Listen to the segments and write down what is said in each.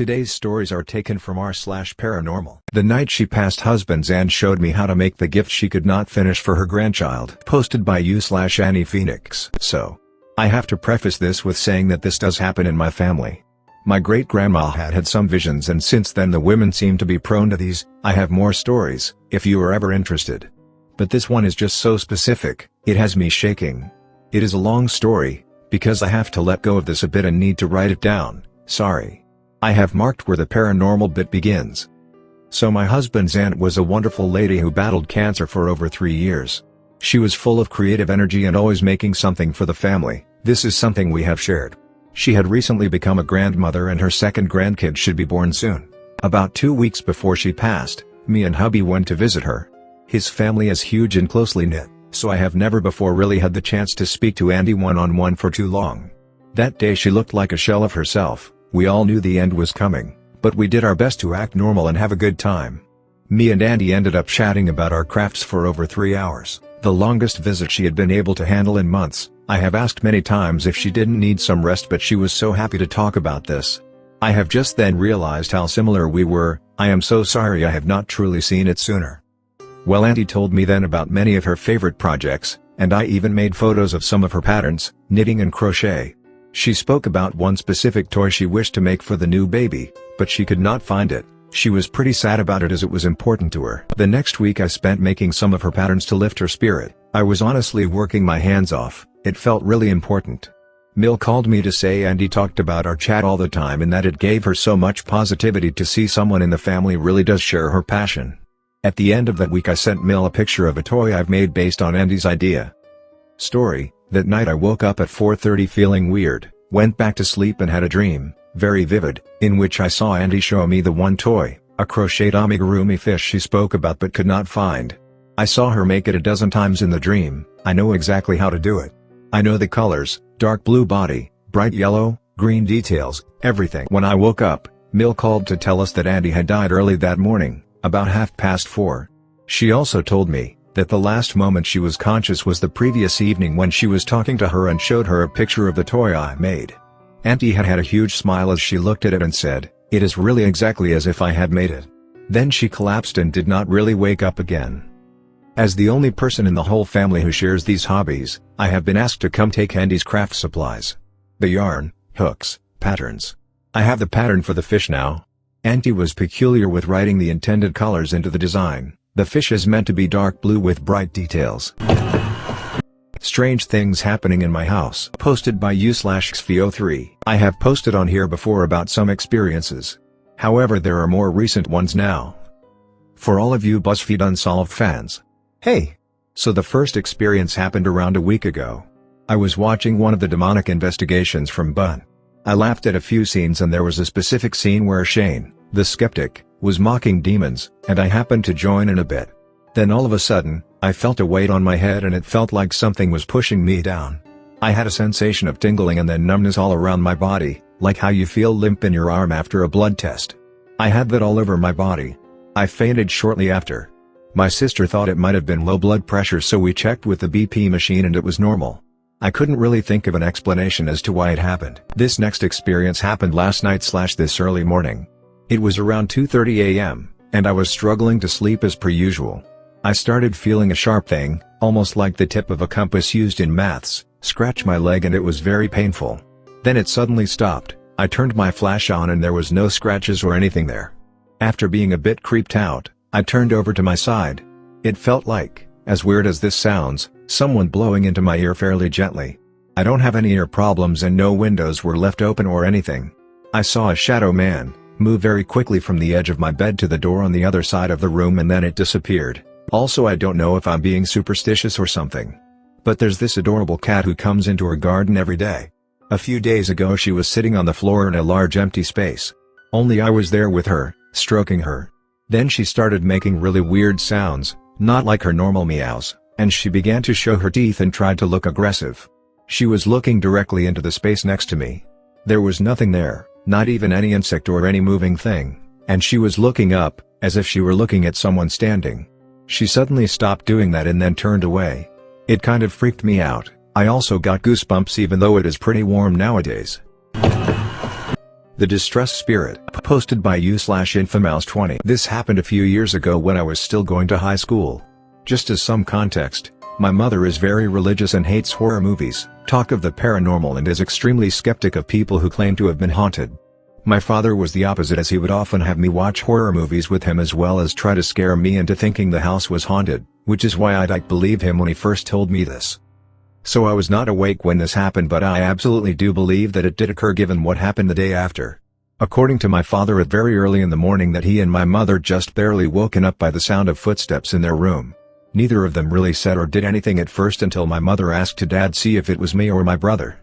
Today's stories are taken from r/paranormal. The night she passed, husband's aunt showed me how to make the gift she could not finish for her grandchild. Posted by u/Annie Phoenix. So, I have to preface this with saying that this does happen in my family. My great-grandma had some visions, and since then the women seem to be prone to these. I have more stories, if you are ever interested. But this one is just so specific, it has me shaking. It is a long story, because I have to let go of this a bit and need to write it down, sorry. I have marked where the paranormal bit begins. So my husband's aunt was a wonderful lady who battled cancer for over 3 years. She was full of creative energy and always making something for the family. This is something we have shared. She had recently become a grandmother and her second grandkid should be born soon. About 2 weeks before she passed, me and hubby went to visit her. His family is huge and closely knit, so I have never before really had the chance to speak to Andy one-on-one for too long. That day she looked like a shell of herself. We all knew the end was coming, but we did our best to act normal and have a good time. Me and Andy ended up chatting about our crafts for over 3 hours, the longest visit she had been able to handle in months. I have asked many times if she didn't need some rest, but she was so happy to talk about this. I have just then realized how similar we were. I am so sorry I have not truly seen it sooner. Well, Auntie told me then about many of her favorite projects, and I even made photos of some of her patterns, knitting and crochet. She spoke about one specific toy she wished to make for the new baby, but she could not find it. She was pretty sad about it as it was important to her. The next week I spent making some of her patterns to lift her spirit. I was honestly working my hands off. It felt really important. Mill called me to say Andy talked about our chat all the time and that it gave her so much positivity to see someone in the family really does share her passion. At the end of that week I sent Mill a picture of a toy I've made based on Andy's idea. Story: that night I woke up at 4:30 feeling weird, went back to sleep and had a dream, very vivid, in which I saw Andy show me the one toy, a crocheted amigurumi fish she spoke about but could not find. I saw her make it a dozen times in the dream. I know exactly how to do it. I know the colors: dark blue body, bright yellow, green details, everything. When I woke up, Mill called to tell us that Andy had died early that morning, about 4:30. She also told me that the last moment she was conscious was the previous evening when she was talking to her and showed her a picture of the toy I made. Auntie had a huge smile as she looked at it and said, "It is really exactly as if I had made it." Then she collapsed and did not really wake up again. As the only person in the whole family who shares these hobbies, I have been asked to come take Andy's craft supplies. The yarn, hooks, patterns. I have the pattern for the fish now. Auntie was peculiar with writing the intended colors into the design. The fish is meant to be dark blue with bright details. Strange things happening in my house. Posted by u/xvo3. I have posted on here before about some experiences. However, there are more recent ones now. For all of you BuzzFeed Unsolved fans. Hey! So the first experience happened around a week ago. I was watching one of the demonic investigations from Bun. I laughed at a few scenes and there was a specific scene where Shane, the skeptic, was mocking demons, and I happened to join in a bit. Then all of a sudden, I felt a weight on my head and it felt like something was pushing me down. I had a sensation of tingling and then numbness all around my body, like how you feel limp in your arm after a blood test. I had that all over my body. I fainted shortly after. My sister thought it might have been low blood pressure, so we checked with the BP machine and it was normal. I couldn't really think of an explanation as to why it happened. This next experience happened last night/this early morning. It was around 2:30 a.m., and I was struggling to sleep as per usual. I started feeling a sharp thing, almost like the tip of a compass used in maths, scratch my leg and it was very painful. Then it suddenly stopped. I turned my flash on and there was no scratches or anything there. After being a bit creeped out, I turned over to my side. It felt like, as weird as this sounds, someone blowing into my ear fairly gently. I don't have any ear problems and no windows were left open or anything. I saw a shadow man move very quickly from the edge of my bed to the door on the other side of the room and then it disappeared. Also, I don't know if I'm being superstitious or something, but there's this adorable cat who comes into our garden every day. A few days ago she was sitting on the floor in a large empty space. Only I was there with her, stroking her. Then she started making really weird sounds, not like her normal meows, and she began to show her teeth and tried to look aggressive. She was looking directly into the space next to me. There was nothing there, not even any insect or any moving thing, and she was looking up, as if she were looking at someone standing. She suddenly stopped doing that and then turned away. It kind of freaked me out. I also got goosebumps even though it is pretty warm nowadays. The Distressed Spirit, posted by u/infomouse20. This happened a few years ago when I was still going to high school. Just as some context, my mother is very religious and hates horror movies, talk of the paranormal, and is extremely skeptic of people who claim to have been haunted. My father was the opposite, as he would often have me watch horror movies with him as well as try to scare me into thinking the house was haunted, which is why I'd believe him when he first told me this. So I was not awake when this happened, but I absolutely do believe that it did occur given what happened the day after. According to my father, at very early in the morning that he and my mother just barely woken up by the sound of footsteps in their room. Neither of them really said or did anything at first until my mother asked to Dad see if it was me or my brother.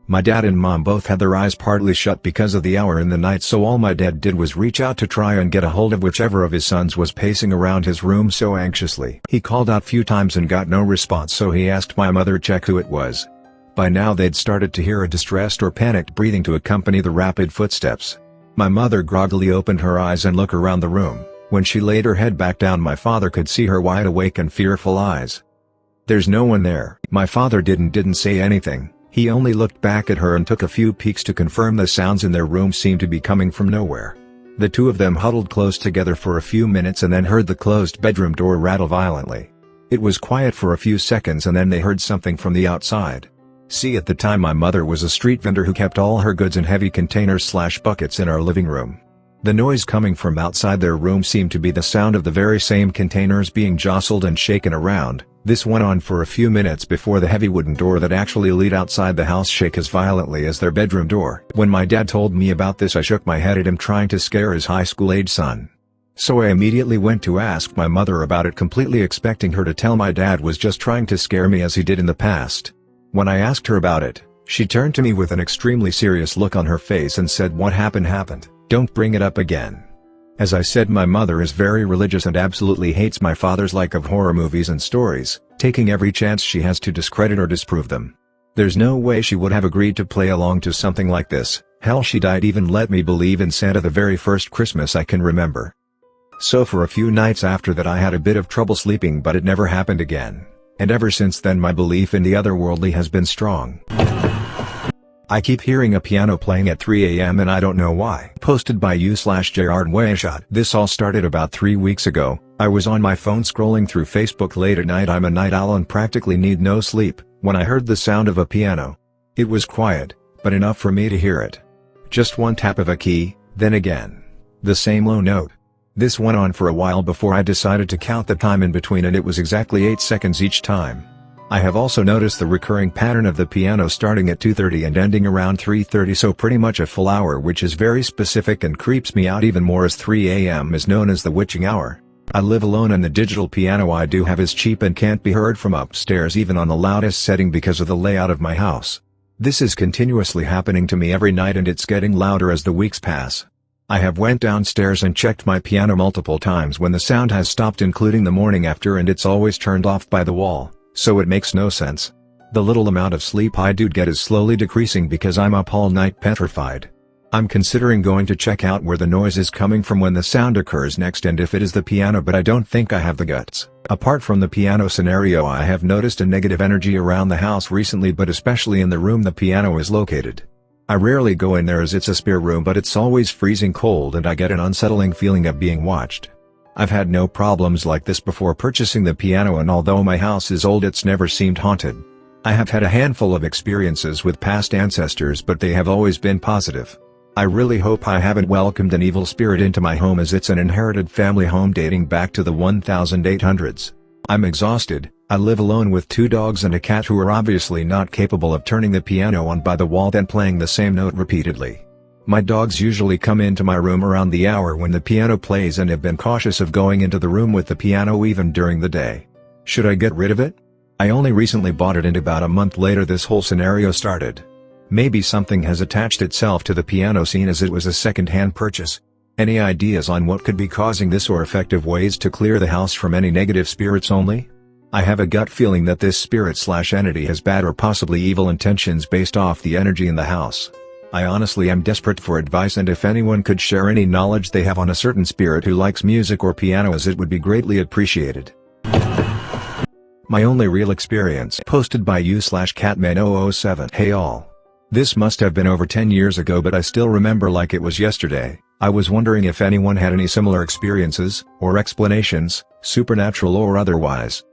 My dad and mom both had their eyes partly shut because of the hour in the night, so all my dad did was reach out to try and get a hold of whichever of his sons was pacing around his room so anxiously. He called out few times and got no response, so he asked my mother to check who it was. By now they'd started to hear a distressed or panicked breathing to accompany the rapid footsteps. My mother groggily opened her eyes and looked around the room. When she laid her head back down, my father could see her wide awake and fearful eyes. "There's no one there." My father didn't say anything. He only looked back at her and took a few peeks to confirm the sounds in their room seemed to be coming from nowhere. The two of them huddled close together for a few minutes and then heard the closed bedroom door rattle violently. It was quiet for a few seconds and then they heard something from the outside. See, at the time my mother was a street vendor who kept all her goods in heavy containers/buckets in our living room. The noise coming from outside their room seemed to be the sound of the very same containers being jostled and shaken around. This went on for a few minutes before the heavy wooden door that actually lead outside the house shook as violently as their bedroom door. When my dad told me about this, I shook my head at him, trying to scare his high school-age son. So I immediately went to ask my mother about it, completely expecting her to tell my dad was just trying to scare me as he did in the past. When I asked her about it, she turned to me with an extremely serious look on her face and said, "What happened. Don't bring it up again." As I said, my mother is very religious and absolutely hates my father's like of horror movies and stories, taking every chance she has to discredit or disprove them. There's no way she would have agreed to play along to something like this. Hell, she died even let me believe in Santa the very first Christmas I can remember. So for a few nights after that I had a bit of trouble sleeping, but it never happened again. And ever since then my belief in the otherworldly has been strong. I keep hearing a piano playing at 3 a.m. and I don't know why. Posted by u/Gerard. This all started about 3 weeks ago. I was on my phone scrolling through Facebook late at night. I'm a night owl and practically need no sleep, when I heard the sound of a piano. It was quiet, but enough for me to hear it. Just one tap of a key, then again. The same low note. This went on for a while before I decided to count the time in between, and it was exactly 8 seconds each time. I have also noticed the recurring pattern of the piano starting at 2:30 and ending around 3:30, so pretty much a full hour, which is very specific and creeps me out even more as 3 a.m. is known as the witching hour. I live alone and the digital piano I do have is cheap and can't be heard from upstairs even on the loudest setting because of the layout of my house. This is continuously happening to me every night and it's getting louder as the weeks pass. I have went downstairs and checked my piano multiple times when the sound has stopped, including the morning after, and it's always turned off by the wall. So it makes no sense. The little amount of sleep I do get is slowly decreasing because I'm up all night petrified. I'm considering going to check out where the noise is coming from when the sound occurs next and if it is the piano, but I don't think I have the guts. Apart from the piano scenario, I have noticed a negative energy around the house recently, but especially in the room the piano is located. I rarely go in there as it's a spare room, but it's always freezing cold and I get an unsettling feeling of being watched. I've had no problems like this before purchasing the piano, and although my house is old it's never seemed haunted. I have had a handful of experiences with past ancestors, but they have always been positive. I really hope I haven't welcomed an evil spirit into my home, as it's an inherited family home dating back to the 1800s. I'm exhausted. I live alone with 2 dogs and a cat who are obviously not capable of turning the piano on by the wall then playing the same note repeatedly. My dogs usually come into my room around the hour when the piano plays and have been cautious of going into the room with the piano even during the day. Should I get rid of it? I only recently bought it and about a month later this whole scenario started. Maybe something has attached itself to the piano scene as it was a second-hand purchase. Any ideas on what could be causing this or effective ways to clear the house from any negative spirits only? I have a gut feeling that this spirit/entity has bad or possibly evil intentions based off the energy in the house. I honestly am desperate for advice, and if anyone could share any knowledge they have on a certain spirit who likes music or pianos, it would be greatly appreciated. My only real experience, posted by u/Catman007. Hey all. This must have been over 10 years ago, but I still remember like it was yesterday. I was wondering if anyone had any similar experiences, or explanations, supernatural or otherwise.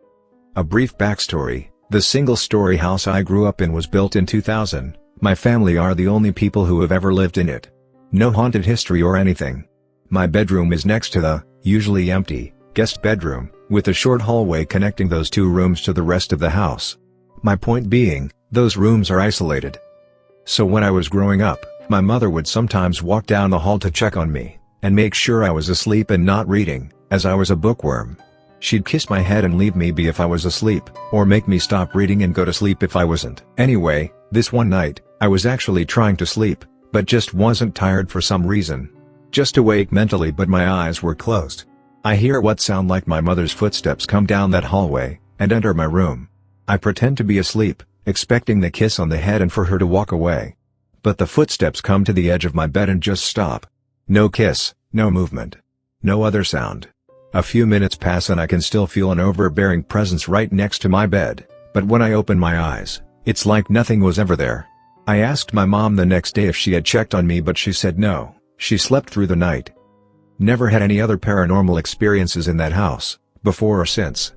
A brief backstory: the single-story house I grew up in was built in 2000. My family are the only people who have ever lived in it. No haunted history or anything. My bedroom is next to the, usually empty, guest bedroom, with a short hallway connecting those two rooms to the rest of the house. My point being, those rooms are isolated. So when I was growing up, my mother would sometimes walk down the hall to check on me, and make sure I was asleep and not reading, as I was a bookworm. She'd kiss my head and leave me be if I was asleep, or make me stop reading and go to sleep if I wasn't. Anyway, this one night, I was actually trying to sleep, but just wasn't tired for some reason. Just awake mentally, but my eyes were closed. I hear what sound like my mother's footsteps come down that hallway, and enter my room. I pretend to be asleep, expecting the kiss on the head and for her to walk away. But the footsteps come to the edge of my bed and just stop. No kiss, no movement. No other sound. A few minutes pass and I can still feel an overbearing presence right next to my bed, but when I open my eyes, it's like nothing was ever there. I asked my mom the next day if she had checked on me, but she said no, she slept through the night. Never had any other paranormal experiences in that house, before or since.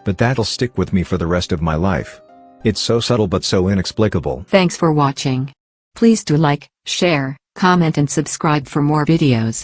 But that'll stick with me for the rest of my life. It's so subtle but so inexplicable. Thanks for watching. Please do like, share, comment and subscribe for more videos.